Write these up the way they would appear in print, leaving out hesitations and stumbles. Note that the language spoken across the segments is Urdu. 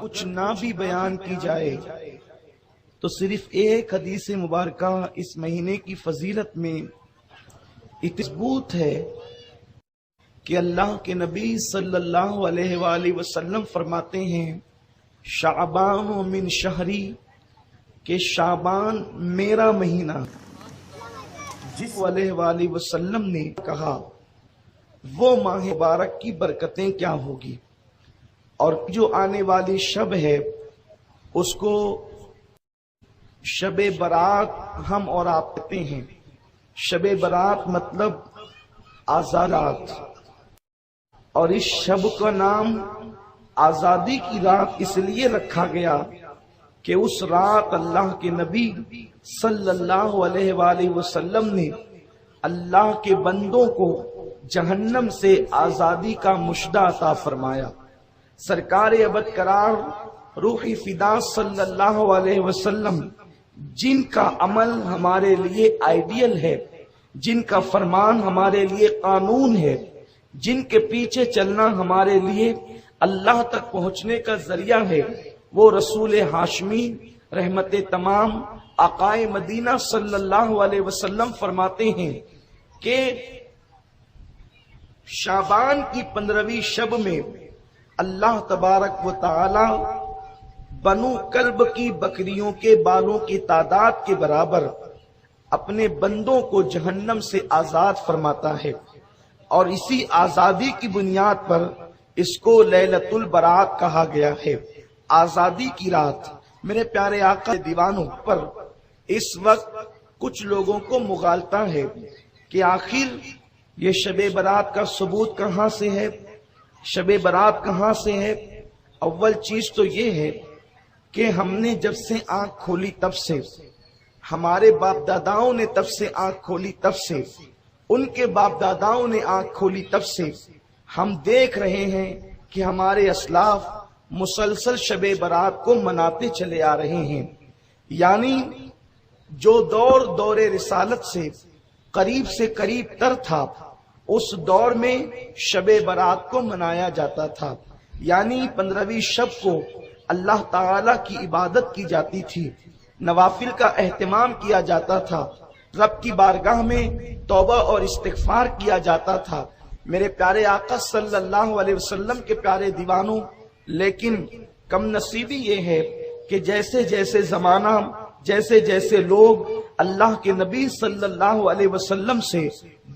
کچھ نہ بھی بیان کی جائے تو صرف ایک حدیث مبارکہ اس مہینے کی فضیلت میں ثبوت ہے کہ اللہ کے نبی صلی اللہ علیہ وآلہ وسلم فرماتے ہیں شعبان من شہری، کہ شعبان میرا مہینہ۔ جس علیہ وآلہ وسلم نے کہا وہ ماہ مبارک کی برکتیں کیا ہوگی، اور جو آنے والی شب ہے اس کو شب برات ہم اور آپ کہتے ہیں۔ شب برات مطلب آزادات، اور اس شب کا نام آزادی کی رات اس لیے رکھا گیا کہ اس رات اللہ کے نبی صلی اللہ علیہ وآلہ وسلم نے اللہ کے بندوں کو جہنم سے آزادی کا مشدہ عطا فرمایا۔ سرکار ابد قرار روح فدا صلی اللہ علیہ وسلم جن کا عمل ہمارے لیے آئیڈیل ہے، جن کا فرمان ہمارے لیے قانون ہے، جن کے پیچھے چلنا ہمارے لیے اللہ تک پہنچنے کا ذریعہ ہے، وہ رسول ہاشمی رحمت تمام آقائے مدینہ صلی اللہ علیہ وسلم فرماتے ہیں کہ شعبان کی 15ویں شب میں اللہ تبارک و تعالی بنو کلب کی بکریوں کے بالوں کی تعداد کے برابر اپنے بندوں کو جہنم سے آزاد فرماتا ہے، اور اسی آزادی کی بنیاد پر اس کو لیلۃ البرات کہا گیا ہے، آزادی کی رات۔ میرے پیارے آقا دیوانوں پر اس وقت کچھ لوگوں کو مغالطہ ہے کہ آخر یہ شب برات کا ثبوت کہاں سے ہے، شب برات کہاں سے ہے۔ اول چیز تو یہ ہے کہ ہم نے جب سے آنکھ کھولی تب سے، ہمارے باپ داداؤں نے تب سے آنکھ کھولی تب سے، ان کے باپ داداؤں نے آنکھ کھولی تب سے ہم دیکھ رہے ہیں کہ ہمارے اسلاف مسلسل شب برات کو مناتے چلے آ رہے ہیں۔ یعنی جو دور رسالت سے قریب تر تھا، اس دور میں شب برات کو منایا جاتا تھا، یعنی 15ویں شب کو اللہ تعالی کی عبادت کی جاتی تھی، نوافل کا اہتمام کیا جاتا تھا، رب کی بارگاہ میں توبہ اور استغفار کیا جاتا تھا۔ میرے پیارے آقا صلی اللہ علیہ وسلم کے پیارے دیوانوں، لیکن کم نصیبی یہ ہے کہ جیسے جیسے زمانہ، جیسے جیسے لوگ اللہ کے نبی صلی اللہ علیہ وسلم سے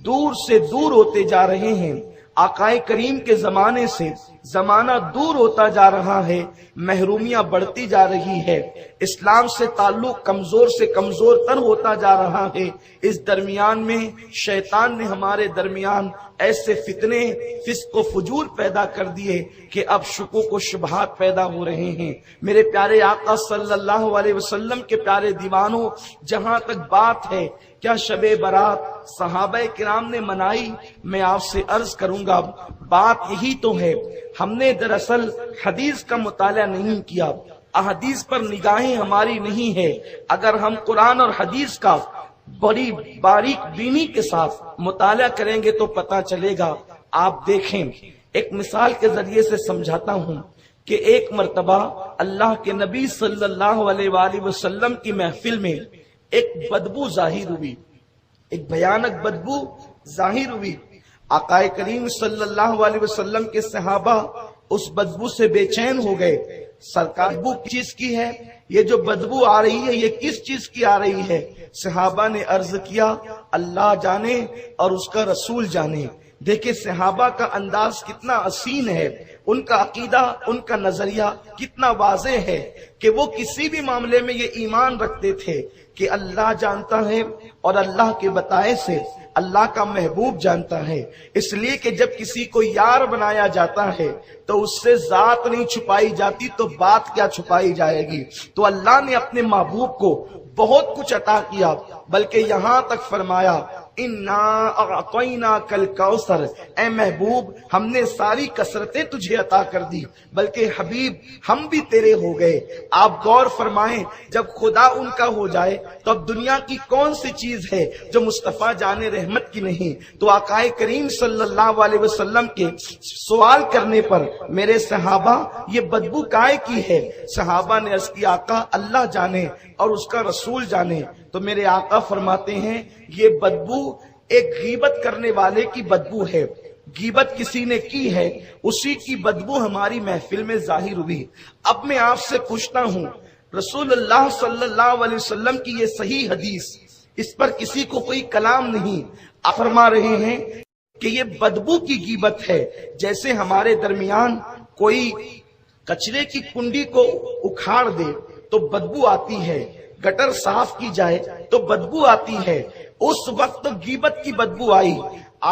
دور ہوتے جا رہے ہیں، آقائے کریم کے زمانے سے زمانہ دور ہوتا جا رہا ہے، محرومیاں بڑھتی جا رہی ہے، اسلام سے تعلق کمزور سے کمزور تر ہوتا جا رہا ہے۔ اس درمیان میں شیطان نے ہمارے درمیان ایسے فتنے، فسق و فجور پیدا کر دیے کہ اب شکوک و شبہات پیدا ہو رہے ہیں۔ میرے پیارے آقا صلی اللہ علیہ وسلم کے پیارے دیوانوں، جہاں تک بات ہے کیا شب برات صحابہ کرام نے منائی، میں آپ سے عرض کروں گا بات یہی تو ہے۔ ہم نے دراصل حدیث کا مطالعہ نہیں کیا، احادیث پر نگاہیں ہماری نہیں ہے۔ اگر ہم قرآن اور حدیث کا بڑی باریک بینی کے ساتھ مطالعہ کریں گے تو پتہ چلے گا۔ آپ دیکھیں، ایک مثال کے ذریعے سے سمجھاتا ہوں کہ ایک مرتبہ اللہ کے نبی صلی اللہ علیہ وآلہ وسلم کی محفل میں ایک بدبو ظاہر ہوئی، ایک بھیانک بدبو ظاہر ہوئی۔ آقائے کریم صلی اللہ علیہ وسلم کے صحابہ اس بدبو سے بے چین ہو گئے۔ سرکار بدبو کس چیز کی ہے؟ یہ جو بدبو آ رہی ہے یہ کس چیز کی آ رہی ہے؟ صحابہ نے عرض کیا اللہ جانے اور اس کا رسول جانے۔ دیکھیں صحابہ کا انداز کتنا حسین ہے، ان کا عقیدہ، ان کا نظریہ کتنا واضح ہے کہ وہ کسی بھی معاملے میں یہ ایمان رکھتے تھے کہ اللہ جانتا ہے اور اللہ کے بتائے سے اللہ کا محبوب جانتا ہے۔ اس لیے کہ جب کسی کو یار بنایا جاتا ہے تو اس سے ذات نہیں چھپائی جاتی تو بات کیا چھپائی جائے گی۔ تو اللہ نے اپنے محبوب کو بہت کچھ عطا کیا، بلکہ یہاں تک فرمایا انا اعطیناکل کوثر، اے محبوب ہم نے ساری کثرتیں تجھے عطا کر دی، بلکہ حبیب ہم بھی تیرے ہو گئے۔ آپ غور فرمائیں، جب خدا ان کا ہو جائے تو اب دنیا کی کون سی چیز ہے جو مصطفیٰ جان رحمت کی نہیں؟ تو آقا کریم صلی اللہ علیہ وسلم کے سوال کرنے پر میرے صحابہ یہ بدبو کائے کی ہے؟ صحابہ نے عرض کی آقا اللہ جانے اور اس کا رسول جانے۔ تو میرے آقا فرماتے ہیں یہ بدبو ایک غیبت کرنے والے کی بدبو ہے، غیبت کسی نے کی ہے اسی کی بدبو ہماری محفل میں ظاہر ہوئی۔ اب میں آپ سے پوچھتا ہوں، رسول اللہ صلی اللہ علیہ وسلم کی یہ صحیح حدیث، اس پر کسی کو کوئی کلام نہیں، آپ فرما رہے ہیں کہ یہ بدبو کی غیبت ہے۔ جیسے ہمارے درمیان کوئی کچرے کی کنڈی کو اکھاڑ دے تو بدبو آتی ہے، گٹر صاف کی جائے تو بدبو آتی ہے، اس وقت غیبت کی بدبو آئی،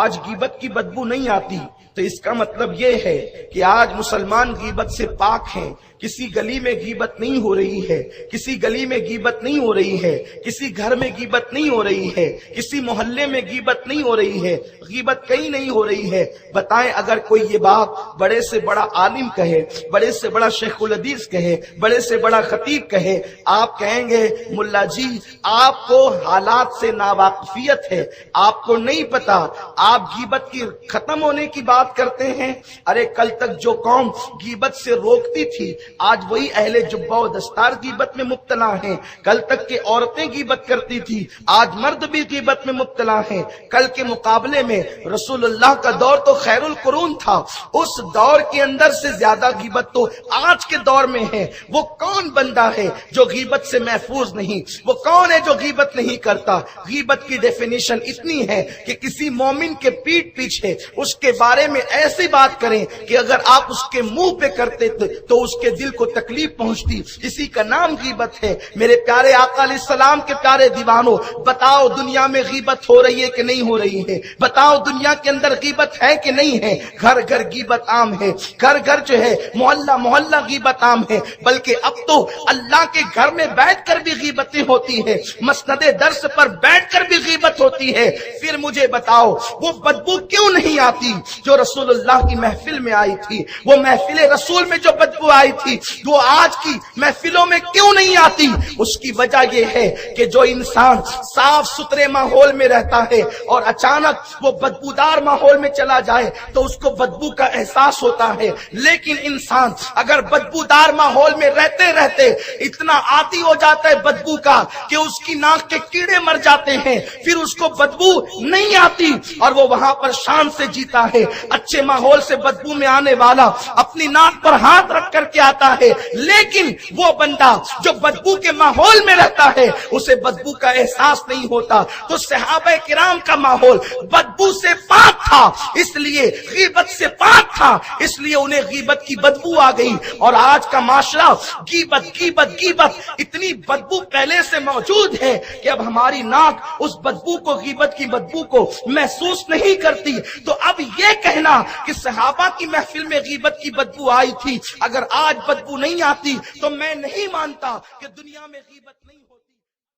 آج غیبت کی بدبو نہیں آتی۔ تو اس کا مطلب یہ ہے کہ آج مسلمان غیبت سے پاک ہیں، کسی گلی میں غیبت نہیں ہو رہی ہے، کسی گلی میں غیبت نہیں ہو رہی ہے، کسی گھر میں غیبت نہیں ہو رہی ہے، کسی محلے میں غیبت نہیں ہو رہی ہے، غیبت کہیں نہیں ہو رہی ہے۔ بتائیں اگر کوئی یہ بات بڑے سے بڑا عالم کہے، بڑے سے بڑا شیخ الحدیث کہے، بڑے سے بڑا خطیب کہے، آپ کہیں گے ملا جی آپ کو حالات سے ناواقفیت ہے، آپ کو نہیں پتا، آپ غیبت کی ختم ہونے کی بات کرتے ہیں۔ ارے کل تک جو قوم غیبت سے روکتی تھی آج وہی اہل جبہ و دستار غیبت میں مبتلا ہیں۔ کل تک کے عورتیں غیبت کرتی تھی آج مرد بھی غیبت میں مبتلا ہیں۔ کل کے مقابلے میں رسول اللہ کا دور تو خیر القرون تھا، اس دور کے اندر سے زیادہ غیبت تو آج کے دور میں ہے۔ وہ کون بندہ ہے جو غیبت سے محفوظ نہیں؟ وہ کون ہے جو غیبت نہیں کرتا؟ غیبت کی ڈیفینیشن اتنی ہے کہ کسی مومن کے پیٹھ پیچھے اس کے بارے میں ایسی بات کریں کہ اگر آپ اس کے منہ پہ کرتے تو اس کے دل کو تکلیف پہنچتی، اسی کا نام غیبت ہے۔ میرے پیارے آقا علیہ السلام کے پیارے دیوانوں، بتاؤ دنیا میں غیبت ہو رہی ہے کہ نہیں ہو رہی ہے؟ بتاؤ دنیا کے اندر غیبت ہے کہ نہیں ہے؟ گھر گھر غیبت عام ہے، گھر گھر جو ہے محلہ محلہ غیبت عام ہے، بلکہ اب تو اللہ کے گھر میں بیٹھ کر بھی غیبتیں ہوتی ہے، مسند درس پر بیٹھ کر بھی غیبت ہوتی ہے۔ پھر مجھے بتاؤ وہ بدبو کیوں نہیں آتی جو رسول اللہ کی محفل میں آئی تھی؟ وہ محفل رسول میں جو بدبو آئی تھی وہ آج کی محفلوں میں کیوں نہیں آتی؟ اس کی وجہ یہ ہے کہ جو انسان صاف ستھرے ماحول میں رہتا ہے اور اچانک وہ بدبودار ماحول میں چلا جائے تو اس کو بدبو کا احساس ہوتا ہے، لیکن انسان اگر بدبودار ماحول میں رہتے رہتے اتنا عادی ہو جاتا ہے بدبو کا کہ اس کی ناک کے کیڑے مر جاتے ہیں، پھر اس کو بدبو نہیں آتی اور وہ وہاں پر شان سے جیتا ہے۔ اچھے ماحول سے بدبو میں آنے والا اپنی ناک پر ہاتھ رکھ کر کے آتا ہے، لیکن وہ بندہ جو بدبو کے ماحول میں رہتا ہے اسے بدبو کا احساس نہیں ہوتا۔ تو صحابہ کرام کا ماحول بدبو سے پاک تھا، اس لیے غیبت سے پاک تھا، اس لیے انہیں غیبت کی بدبو آ گئی۔ اور آج کا معاشرہ غیبت غیبت غیبت اتنی بدبو پہلے سے موجود ہے کہ اب ہماری ناک اس بدبو کو، غیبت کی بدبو کو محسوس نہیں کرتی۔ تو اب یہ کہنا کہ صحابہ کی محفل میں غیبت کی بدبو آئی تھی، اگر آج بدبو نہیں آتی تو میں نہیں مانتا کہ دنیا میں غیبت نہیں